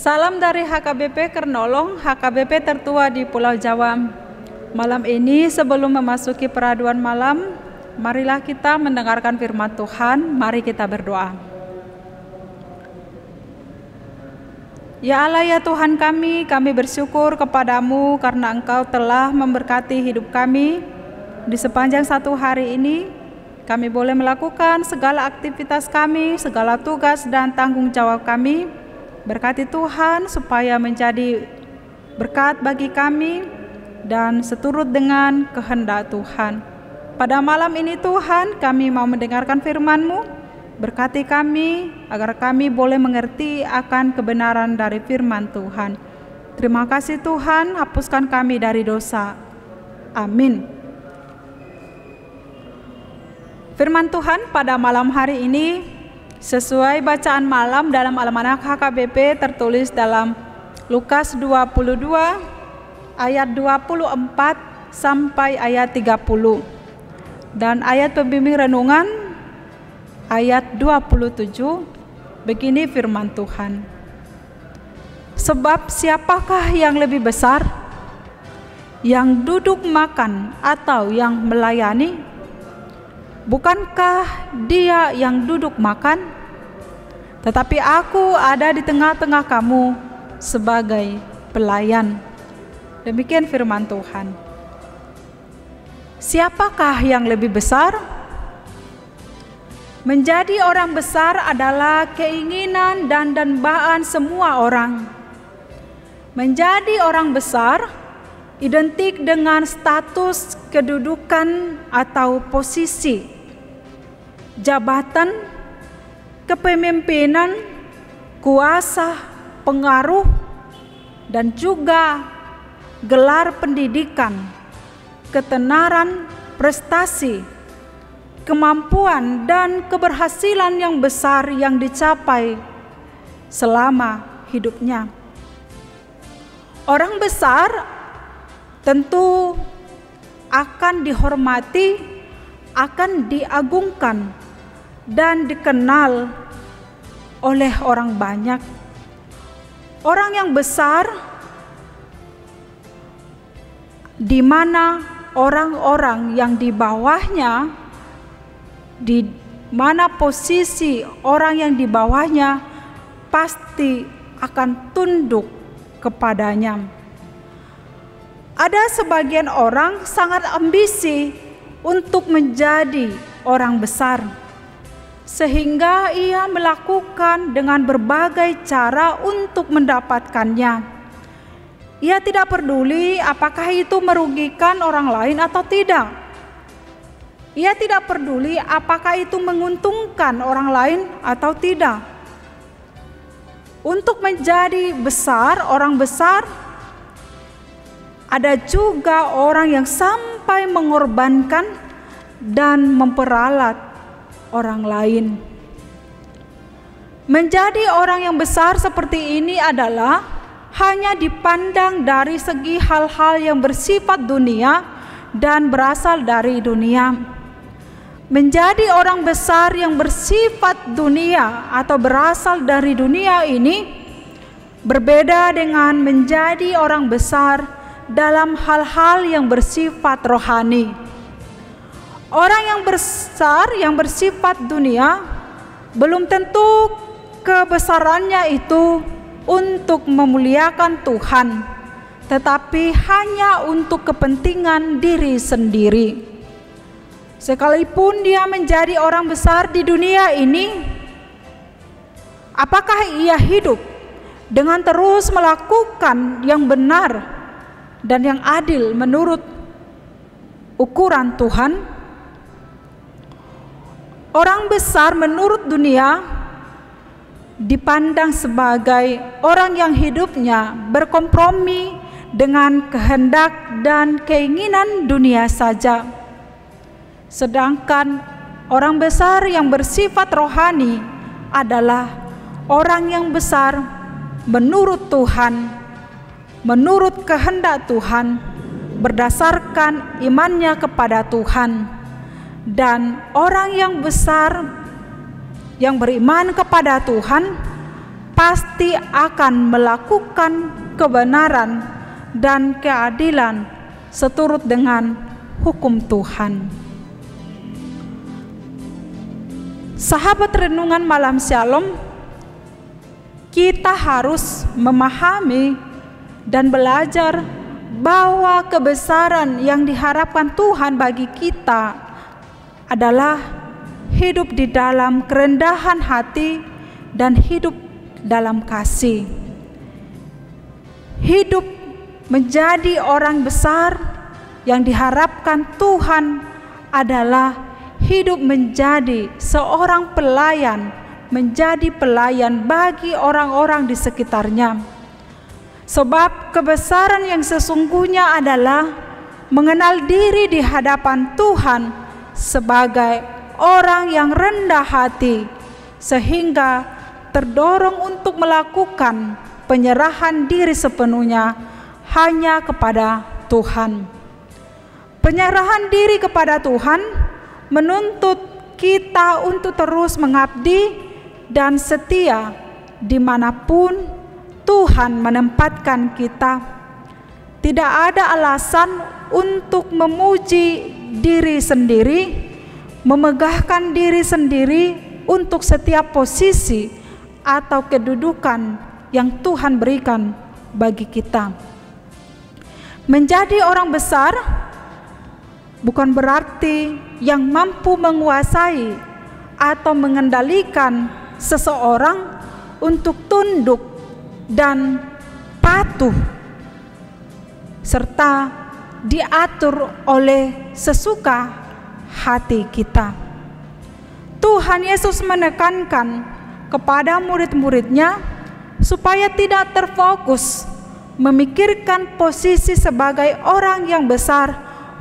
Salam dari HKBP Kernolong, HKBP tertua di Pulau Jawa. Malam ini sebelum memasuki peraduan malam, marilah kita mendengarkan firman Tuhan, mari kita berdoa. Ya Allah ya Tuhan kami bersyukur kepadamu karena Engkau telah memberkati hidup kami. Di sepanjang satu hari ini, kami boleh melakukan segala aktivitas kami, segala tugas dan tanggung jawab kami. Berkati Tuhan supaya menjadi berkat bagi kami dan seturut dengan kehendak Tuhan. Pada malam ini Tuhan, kami mau mendengarkan firman-Mu. Berkati kami agar kami boleh mengerti akan kebenaran dari firman Tuhan. Terima kasih Tuhan, hapuskan kami dari dosa. Amin. Firman Tuhan pada malam hari ini sesuai bacaan malam dalam almanak HKBP tertulis dalam Lukas 22 ayat 24 sampai ayat 30 dan ayat pembimbing renungan ayat 27. Begini firman Tuhan. Sebab siapakah yang lebih besar, yang duduk makan atau yang melayani? Bukankah dia yang duduk makan? Tetapi aku ada di tengah-tengah kamu sebagai pelayan. Demikian firman Tuhan. Siapakah yang lebih besar? Menjadi orang besar adalah keinginan dan dambaan semua orang. Menjadi orang besar identik dengan status kedudukan atau posisi, jabatan, kepemimpinan, kuasa, pengaruh, dan juga gelar pendidikan, ketenaran, prestasi, kemampuan, dan keberhasilan yang besar yang dicapai selama hidupnya. Orang besar tentu akan dihormati, akan diagungkan, dan dikenal oleh orang banyak. Orang yang besar di mana orang-orang yang di bawahnya, di mana posisi orang yang di bawahnya pasti akan tunduk kepadanya. Ada sebagian orang sangat ambisi untuk menjadi orang besar, sehingga ia melakukan dengan berbagai cara untuk mendapatkannya. Ia tidak peduli apakah itu merugikan orang lain atau tidak. Ia tidak peduli apakah itu menguntungkan orang lain atau tidak. Untuk menjadi besar, orang besar, ada juga orang yang sampai mengorbankan dan memperalat orang lain. Menjadi orang yang besar seperti ini adalah hanya dipandang dari segi hal-hal yang bersifat dunia dan berasal dari dunia. Menjadi orang besar yang bersifat dunia atau berasal dari dunia ini berbeda dengan menjadi orang besar dalam hal-hal yang bersifat rohani. Orang yang besar yang bersifat dunia belum tentu kebesarannya itu untuk memuliakan Tuhan, tetapi hanya untuk kepentingan diri sendiri. Sekalipun dia menjadi orang besar di dunia ini, apakah ia hidup dengan terus melakukan yang benar dan yang adil menurut ukuran Tuhan? Orang besar menurut dunia dipandang sebagai orang yang hidupnya berkompromi dengan kehendak dan keinginan dunia saja. Sedangkan orang besar yang bersifat rohani adalah orang yang besar menurut Tuhan, menurut kehendak Tuhan, berdasarkan imannya kepada Tuhan. Dan orang yang besar yang beriman kepada Tuhan pasti akan melakukan kebenaran dan keadilan seturut dengan hukum Tuhan. Sahabat renungan malam Shalom, kita harus memahami dan belajar bahwa kebesaran yang diharapkan Tuhan bagi kita adalah hidup di dalam kerendahan hati dan hidup dalam kasih. Hidup menjadi orang besar yang diharapkan Tuhan adalah hidup menjadi seorang pelayan, menjadi pelayan bagi orang-orang di sekitarnya. Sebab kebesaran yang sesungguhnya adalah mengenal diri di hadapan Tuhan sebagai orang yang rendah hati, sehingga terdorong untuk melakukan penyerahan diri sepenuhnya hanya kepada Tuhan. Penyerahan diri kepada Tuhan menuntut kita untuk terus mengabdi dan setia dimanapun Tuhan menempatkan kita. Tidak ada alasan untuk memuji diri sendiri, memegahkan diri sendiri untuk setiap posisi atau kedudukan yang Tuhan berikan bagi kita. Menjadi orang besar bukan berarti yang mampu menguasai atau mengendalikan seseorang untuk tunduk dan patuh serta diatur oleh sesuka hati kita. Tuhan Yesus menekankan kepada murid-muridnya supaya tidak terfokus memikirkan posisi sebagai orang yang besar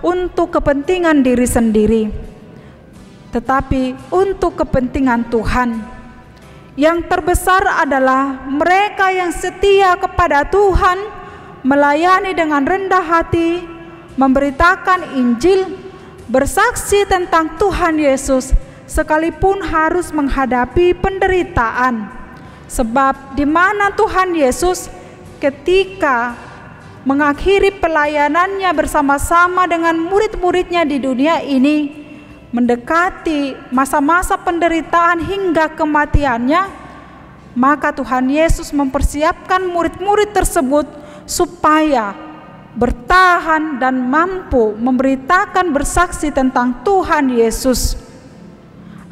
untuk kepentingan diri sendiri, tetapi untuk kepentingan Tuhan. Yang terbesar adalah mereka yang setia kepada Tuhan, melayani dengan rendah hati, memberitakan Injil, bersaksi tentang Tuhan Yesus, sekalipun harus menghadapi penderitaan. Sebab di mana Tuhan Yesus ketika mengakhiri pelayanannya bersama-sama dengan murid-muridnya di dunia ini, mendekati masa-masa penderitaan hingga kematiannya, maka Tuhan Yesus mempersiapkan murid-murid tersebut supaya bertahan dan mampu memberitakan bersaksi tentang Tuhan Yesus.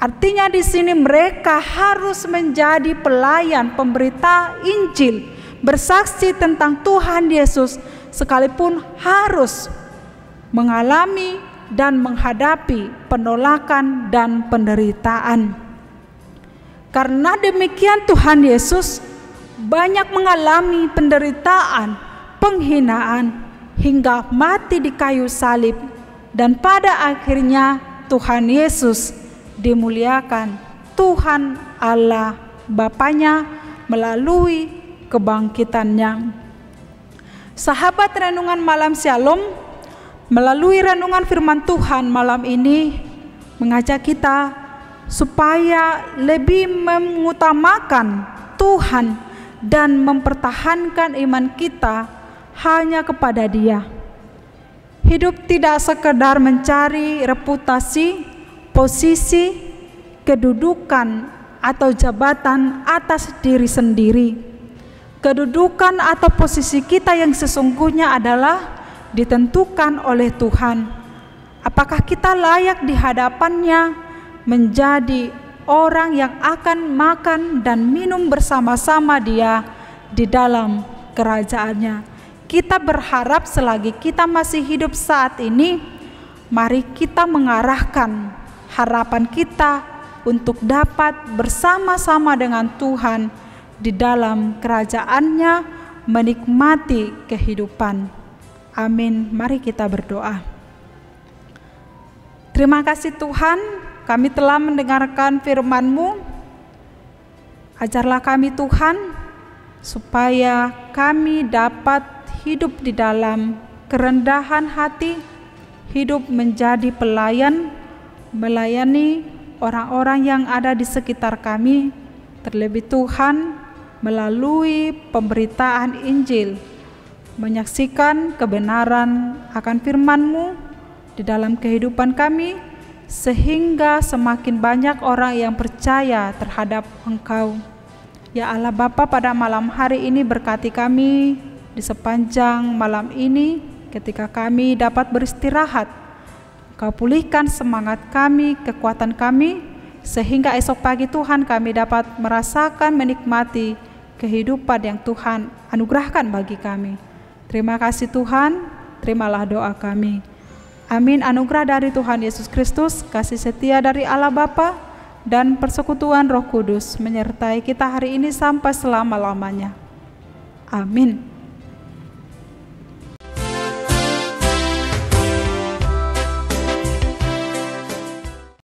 Artinya di sini mereka harus menjadi pelayan pemberita Injil, bersaksi tentang Tuhan Yesus, sekalipun harus mengalami dan menghadapi penolakan dan penderitaan. Karena demikian Tuhan Yesus banyak mengalami penderitaan, penghinaan, hingga mati di kayu salib, dan pada akhirnya Tuhan Yesus dimuliakan Tuhan Allah Bapanya melalui kebangkitannya. Sahabat renungan malam Shalom, melalui renungan firman Tuhan malam ini mengajak kita supaya lebih mengutamakan Tuhan dan mempertahankan iman kita hanya kepada Dia. Hidup tidak sekedar mencari reputasi, posisi, kedudukan atau jabatan atas diri sendiri. Kedudukan atau posisi kita yang sesungguhnya adalah ditentukan oleh Tuhan. Apakah kita layak di hadapannya menjadi orang yang akan makan dan minum bersama-sama Dia di dalam kerajaannya. Kita berharap selagi kita masih hidup saat ini, mari kita mengarahkan harapan kita untuk dapat bersama-sama dengan Tuhan di dalam kerajaannya, menikmati kehidupan. Amin. Mari kita berdoa. Terima kasih Tuhan, kami telah mendengarkan firman-Mu. Ajarlah kami Tuhan, supaya kami dapat hidup di dalam kerendahan hati, hidup menjadi pelayan, melayani orang-orang yang ada di sekitar kami. Terlebih Tuhan, melalui pemberitaan Injil, menyaksikan kebenaran akan firman-Mu di dalam kehidupan kami, sehingga semakin banyak orang yang percaya terhadap Engkau. Ya Allah Bapa, pada malam hari ini berkati kami di sepanjang malam ini ketika kami dapat beristirahat. Kau pulihkan semangat kami, kekuatan kami, sehingga esok pagi Tuhan kami dapat merasakan menikmati kehidupan yang Tuhan anugerahkan bagi kami. Terima kasih Tuhan, terimalah doa kami. Amin. Anugerah dari Tuhan Yesus Kristus, kasih setia dari Allah Bapa, dan persekutuan Roh Kudus menyertai kita hari ini sampai selama-lamanya. Amin.